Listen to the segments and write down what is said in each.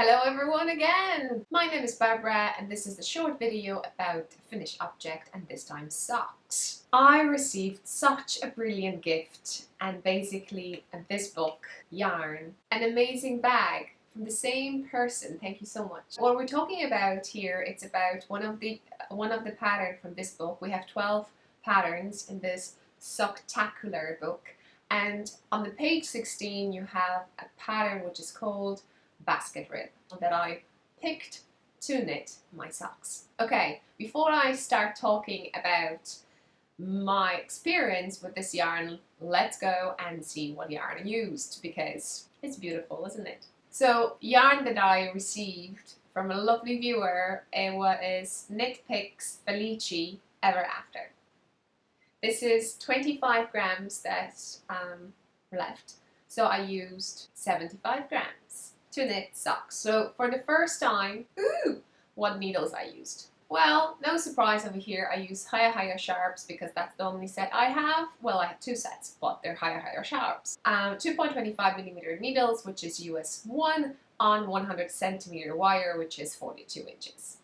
Hello everyone again! My name is Barbara and this is a short video about a finished object, and this time socks. I received such a brilliant gift, and basically this book, yarn, an amazing bag from the same person. Thank you so much. What we're talking about here, it's about one of the pattern from this book. We have 12 patterns in this Socktacular book, and on the page 16 you have a pattern which is called basket rib that I picked to knit my socks. Okay, before I start talking about my experience with this yarn, let's go and see what yarn I used, because it's beautiful, isn't it? So, yarn that I received from a lovely viewer, it was KnitPicks Felici Ever After. This is 25 grams that's left, so I used 75 grams to knit socks. So for the first time, what needles I used? Well, no surprise over here, I use higher sharps because that's the only set I have. Well, I have two sets, but they're higher sharps. 2.25mm needles, which is US 1 on 100 centimeter wire, which is 42 inches.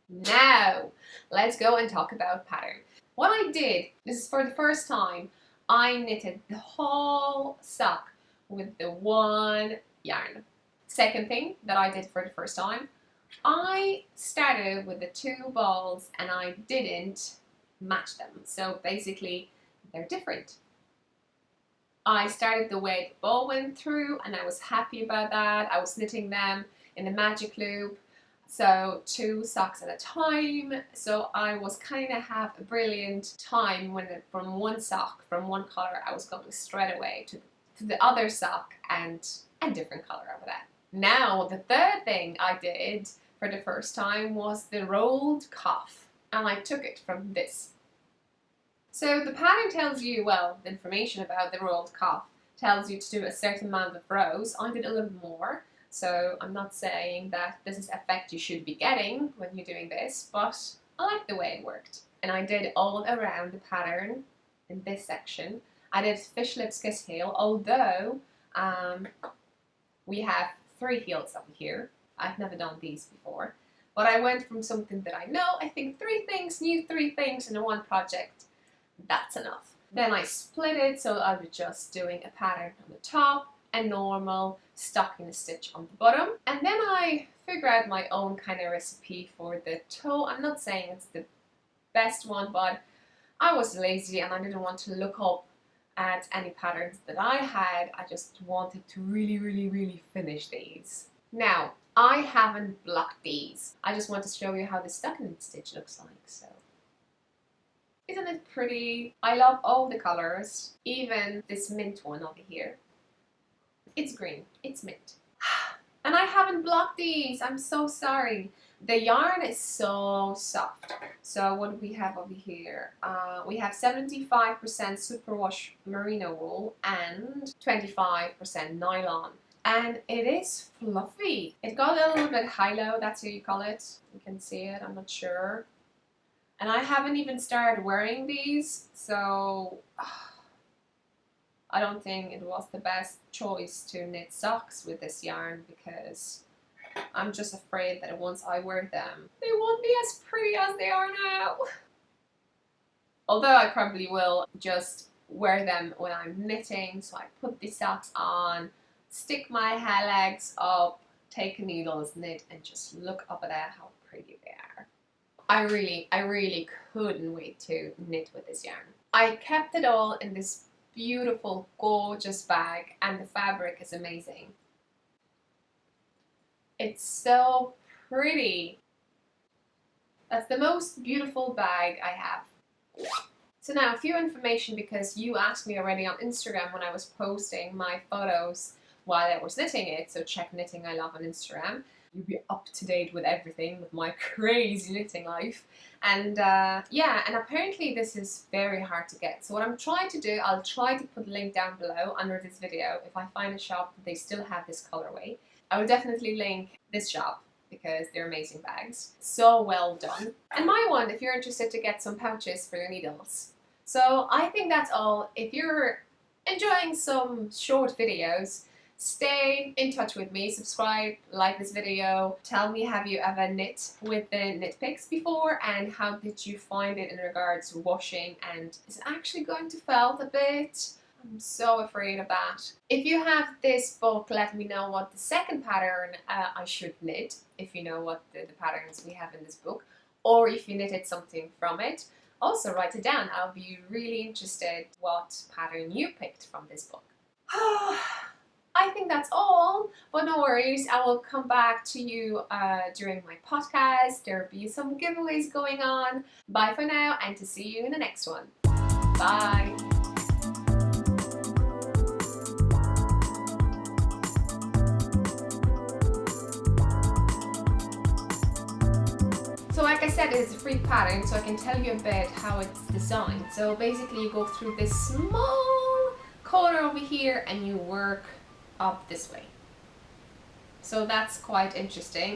Now, let's go and talk about pattern. What I did, this is for the first time, I knitted the whole sock with the one yarn. Second thing that I did for the first time, I started with the two balls and I didn't match them. So basically they're different. I started the way the ball went through and I was happy about that. I was knitting them in the magic loop, so 2 socks at a time. So I was kind of have a brilliant time when from one sock, from one color, I was going straight away to the other sock and a different color over that. Now the third thing I did for the first time was the rolled cuff, and I took it from this. So the pattern tells you, well, the information about the rolled cuff tells you to do a certain amount of rows. I did a little more, so I'm not saying that this is effect you should be getting when you're doing this, but I like the way it worked. And I did all around the pattern in this section. I did fish lips kiss heel, although we have 3 heels over here. I've never done these before, but I went from something that I know. I think 3 things, new 3 things in one project, that's enough. Then I split it, so I was just doing a pattern on the top, a normal stocking stitch on the bottom, and then I figure out my own kind of recipe for the toe. I'm not saying it's the best one, but I was lazy and I didn't want to look up at any patterns that I had. I just wanted to really finish these. Now, I haven't blocked these. I just want to show you how the stocking stitch looks like. So, isn't it pretty? I love all the colors, even this mint one over here. It's green, it's mint. And I haven't blocked these, I'm so sorry. The yarn is so soft. So what do we have over here? We have 75% superwash merino wool and 25% nylon. And it is fluffy. It got a little bit high-low, that's how you call it. You can see it, I'm not sure. And I haven't even started wearing these, so I don't think it was the best choice to knit socks with this yarn, because I'm just afraid that once I wear them, they won't be as pretty as they are now. Although I probably will just wear them when I'm knitting, so I put the socks on, stick my hair legs up, take a needles, knit, and just look up at how pretty they are. I really couldn't wait to knit with this yarn. I kept it all in this beautiful, gorgeous bag, and the fabric is amazing. It's so pretty. That's the most beautiful bag I have. So now a few information, because you asked me already on Instagram when I was posting my photos while I was knitting it, so check Knitting I Love on Instagram. You'll be up to date with everything, with my crazy knitting life. And yeah, and apparently this is very hard to get. So what I'm trying to do, I'll try to put a link down below under this video. If I find a shop that they still have this colorway, I will definitely link this shop because they're amazing bags. So well done. And my one, if you're interested to get some pouches for your needles. So I think that's all. If you're enjoying some short videos, Stay in touch with me, subscribe, like this video, tell me have you ever knit with the KnitPicks before and how did you find it in regards to washing, and is it actually going to felt a bit? I'm so afraid of that. If you have this book, let me know what the second pattern I should knit, if you know what the patterns we have in this book, or if you knitted something from it. Also write it down. I'll be really interested what pattern you picked from this book. I think that's all, but no worries, I will come back to you during my podcast. There'll be some giveaways going on. Bye for now, and to see you in the next one. Bye! So like I said, it's a free pattern, so I can tell you a bit how it's designed. So basically you go through this small corner over here and you work up this way. So that's quite interesting.